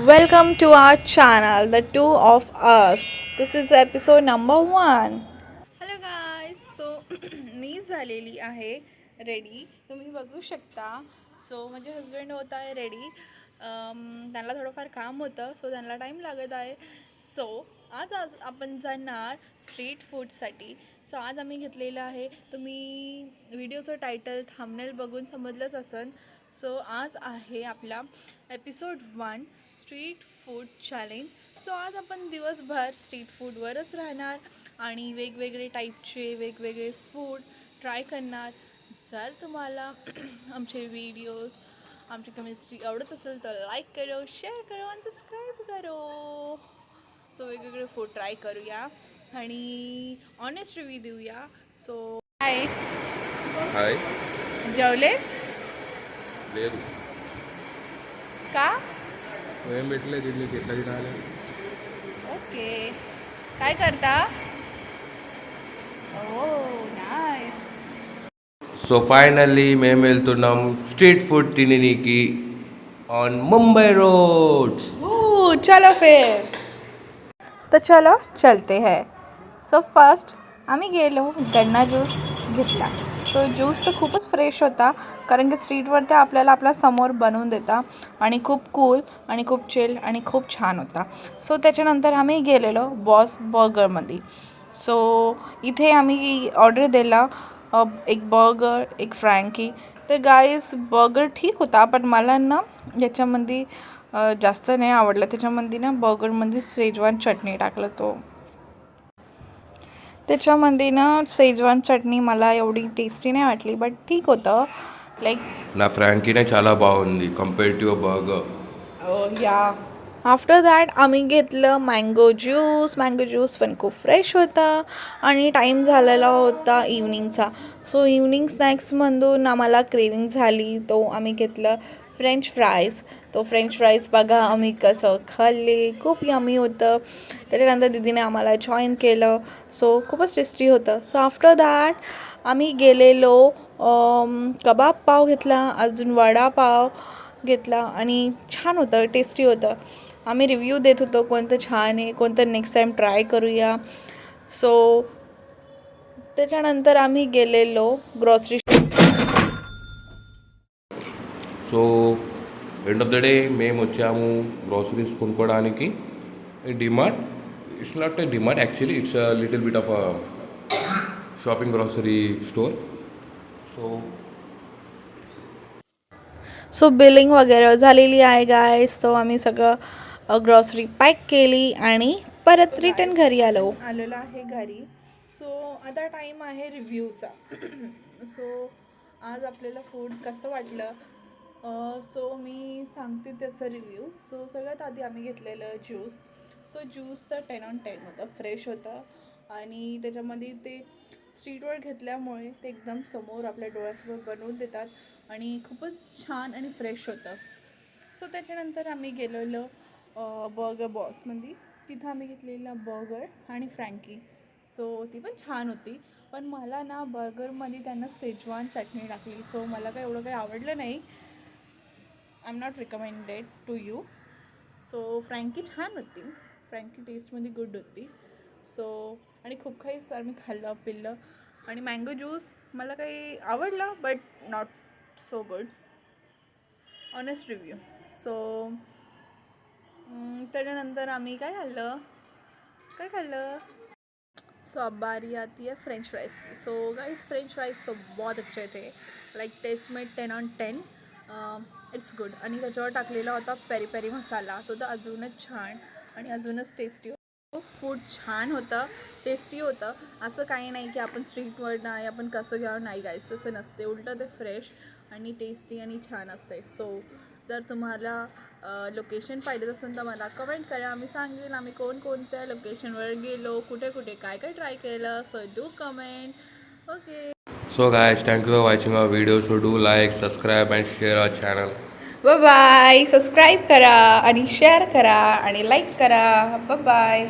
Welcome to our channel, the two of us. This is episode number 1. Hello guys. So मी झालेली आहे ready. तुम्ही बघू शकता. So माझे हस्बंड होत आहे रेडी. त्यांना थोडंफार काम होतं, सो त्यांना टाईम लागत आहे. सो आज आपण जाणार स्ट्रीट फूडसाठी. सो आज आम्ही घेतलेलं आहे, तुम्ही व्हिडिओचं टायटल थंबनेल बघून समजलंच असेल. सो आज आहे आपला episode 1 street food challenge. So आज आपण दिवसभर स्ट्रीट फूडवरच राहणार आणि वेगवेगळे टाईपचे वेगवेगळे फूड ट्राय करणार. जर तुम्हाला आमचे व्हिडिओज आमची केमिस्ट्री आवडत असेल तर लाईक करो, शेअर करो आणि सबस्क्राईब करो. सो वेगवेगळे फूड ट्राय करूया आणि ऑनेस्ट रिव्ह्यू देऊया. सो हाय हाय जेवलेस లేదు का? ఏం పెట్టలేదు నీకు ఎట్లా తినాలి ओके काय करता? ఓ నైస్. సో ఫైనల్లీ మేము వెళ్తున్నాం స్ట్రీట్ ఫుడ్ తిననీకి ఆన్ ముంబై రోడ్స్. चलो फिर तो चलो चलते हैं. सो फर्स्ट आम्ही गेलो गन्ना ज्यूस घेतला. सो ज्यूस तर खूपच फ्रेश होता, कारण की स्ट्रीटवर ते आपल्याला आपल्या समोर बनवून देता आणि खूप कूल आणि खूप चिल आणि खूप छान होता. सो त्याच्यानंतर आम्ही गेलेलो बॉस बर्गरमध्ये. सो इथे आम्ही ऑर्डर दिला एक बर्गर एक फ्रँकी. तर गाईज बर्गर ठीक होता, पण मला ना याच्यामध्ये जास्त नाही आवडलं. त्याच्यामध्ये ना बर्गरमध्ये शेजवान चटणी टाकलं, त्याच्यामध्ये ना शेजवान चटणी मला एवढी टेस्टी नाही वाटली, बट ठीक होतं. लाईक నా ఫ్రాంకీనే చాలా బాగుంది కంపేర్ టు బర్గర్. या आफ्टर दॅट आम्ही घेतलं मँगो ज्यूस पण खूप फ्रेश होता आणि टाईम झालेला होता इव्हनिंगचा. सो इव्हनिंग स्नॅक्समधून आम्हाला क्रेविंग झाली, तो आम्ही घेतलं फ्रेंच फ्राईज. तो फ्रेंच फ्राईज बघा आम्ही कसं खाल्ले, खूप यमी होतं. त्याच्यानंतर दीदीने आम्हाला जॉईन केलं, सो खूपच टेस्टी होतं. सो आफ्टर दॅट आम्ही गेलेलो कबाब पाव घेतला, अजून वडापाव घेतला आणि छान होतं, टेस्टी होतं. आम्ही रिव्ह्यू देत होतो कोणतं छान आहे, कोणतं नेक्स्ट टाईम ट्राय करूया. सो त्याच्यानंतर आम्ही गेलेलो grocery. So end of the day మేము వచ్చాము గ్రోసరీస్ కొనుక్కోవడానికి DMart. It's not a DMart actually, it's a little bit of a shopping grocery store. So billing वगैरे झालेली आहे गायस. सो आम्ही सगळं ग्रॉसरी पॅक केली आणि परत रिटर्न घरी आलेलो आहे घरी. सो आता टाईम आहे रिव्ह्यूचा. सो आज आपल्याला फूड कसं वाटलं, सो मी सांगते त्याचा रिव्ह्यू. सो सगळ्यात आधी आम्ही घेतलेलं ज्यूस. सो ज्यूस तर 10 on 10 होतं, फ्रेश होतं आणि त्याच्यामध्ये ते स्ट्रीटवर घेतल्यामुळे ते एकदम समोर आपल्या डोळ्यासमोर बनवून देतात आणि खूपच छान आणि फ्रेश होतं. सो त्याच्यानंतर आम्ही गेलेलो बर्गर बॉसमध्ये. तिथं आम्ही घेतलेला बर्गर आणि फ्रँकी. सो ती पण छान होती, पण मला ना बर्गरमध्ये त्यांना शेजवान चटणी टाकली, सो मला काही एवढं काही आवडलं नाही. I am not recommended to you. So frankie छान होती, फ्रँकी टेस्टमध्ये गुड होती. सो आणि खूप काही आम्ही खाल्लं पिल्लं आणि मँगो ज्यूस मला काही आवडलं, but not so good, honest review. So त्याच्यानंतर आम्ही काय खाल्लं सो अब बारी आती है French fries. So guys French fries तो बहुत अच्छे थे, लाइक टेस्ट में 10 on 10. It's good. आणि त्याच्यावर टाकलेला होता पेरी पेरी मसाला, तो तर अजूनच छान आणि अजूनच टेस्टी. फूड छान होतं, टेस्टी होतं. असं काही नाही की आपण स्ट्रीटवर नाही आपण कसं घ्यावं, नाही गाईस तसं नसते. उलटं ते फ्रेश आणि टेस्टी आणि छान असते. सो जर तुम्हाला लोकेशन पाहिजे असेल तर मला कमेंट करा, आम्ही सांगेल आम्ही कोणकोणत्या लोकेशनवर गेलो, कुठे कुठे काय काय ट्राय केलं. So do comment. Okay. So guys, thank you for watching our video. So do like, subscribe and share our channel. Bye bye. Subscribe करा आणि शेअर करा आणि लाईक करा. Bye bye.